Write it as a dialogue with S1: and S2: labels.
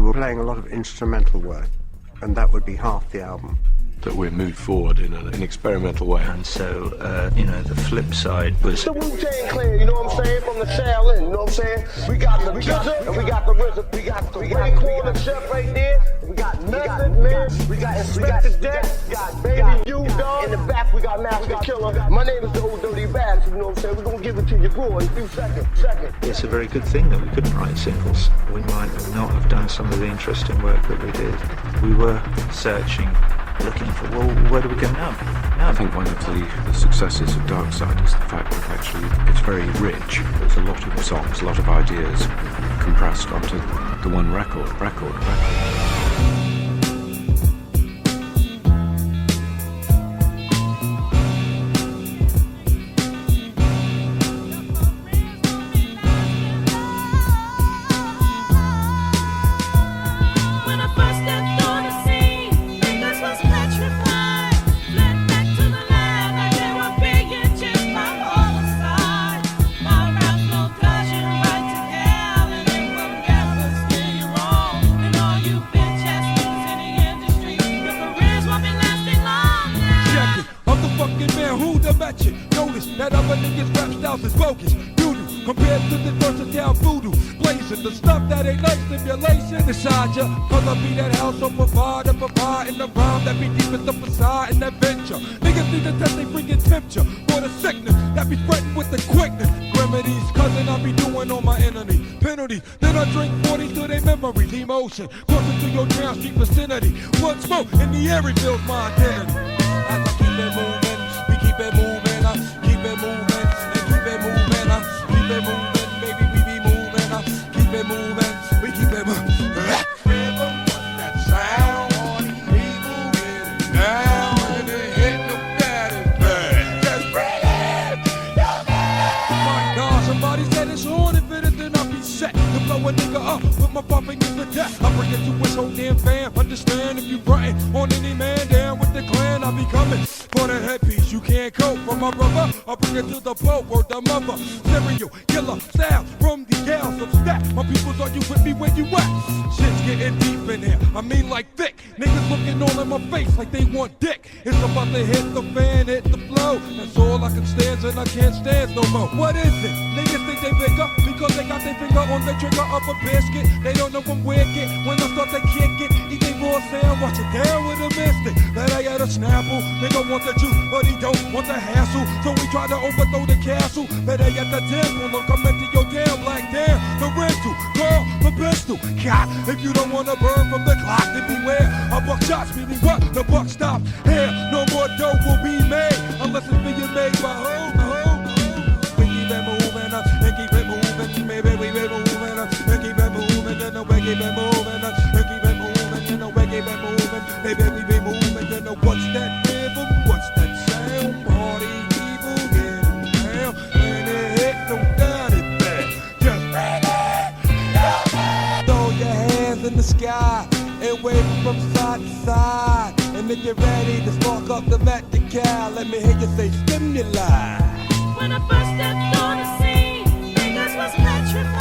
S1: were playing a lot of instrumental work, and that would be half the album.
S2: That we moved forward in an experimental way.
S3: And so, the flip side was...
S4: The Wu-Tang Clan, you know what I'm saying? From the Shaolin, you know what I'm saying? We got the Gizzard, and we got the RZA, we got the Raekwon and Chef right there. We got Method Man, we got Inspector Deck, we got Baby U Dog. In the back, we got Master Killer. My name is the Old Dirty Bastard, you know what I'm saying? We're gonna give it to you raw in a few seconds.
S3: It's a very good thing that we couldn't write singles. We might not have done some of the interesting work that we did. We were searching, looking for, well, where do we go now?
S5: I think one of the successes of Dark Side is the fact that actually it's very rich. There's a lot of songs, a lot of ideas compressed onto the one record.
S6: Notice that other niggas' rap styles is bogus, voodoo, compared to the versatile voodoo. Blazing the stuff that ain't like stimulation inside ya. Cause I be that house on provider, providing the rhyme that be deep in the facade and adventure. Niggas need to test they freaking temperature for the sickness that be spreading with the quickness. Remedies, cousin, I be doing on my enemy. Penalty, then I drink 40 to their memories. Emotion, coursing through your town street vicinity. One smoke in the air reveals my identity. As I keep it moving, we keep it moving. Keep it moving, and keep it moving, keep it moving, baby, we be moving, keep it moving, we keep it moving. Rhythm, what's that sound? All these people getting down, and they hitting them bad and bad. Just bring it, my God, somebody said it's on, if it is, then I'll be set to blow a nigga up with my bumping in the death. I bring it to his whole damn fam, understand if you frontin' on any man down with the clan, I'll be coming. For the headpiece, you can't cope from my brother. I'll bring it to the boat, word the mother. Stereo, killer, sound from the gals of stack. My peoples, are you with me where you at? Shit's getting deep in here, I mean like thick. Niggas looking all in my face like they want dick. It's about to hit the fan, hit the flow. That's all I can stand and I can't stand no more. What is it? Niggas think they bigger because they got their finger on the trigger of a biscuit. They don't know I'm wicked. When I start to kick it, eat they raw sound, watch it down with a mystic. That I got a snapple, nigga want the juice, but he don't want the hassle. So we try to overthrow the castle. Better at the temple, look, I'm into your damn black damn. The rental, call the pistol. God, if you don't wanna burn from the clock, then beware. A buck shots, meaning what? The buck stops here. No more dough will be made unless it's being made by who? We keep it moving and keep it moving. Maybe we be moving and keep it moving. You know we keep it moving and keep it moving. You know we keep it moving. Maybe we be moving. You know what's that rhythm? What's that sound? Party people getting down and it hit no down it back. Just bring it. Throw your hands in the sky and wave from side to side. And if you're ready to spark up the Vatican, let me hear you say stimuli.
S7: When I first stepped on the scene, niggas was petrified.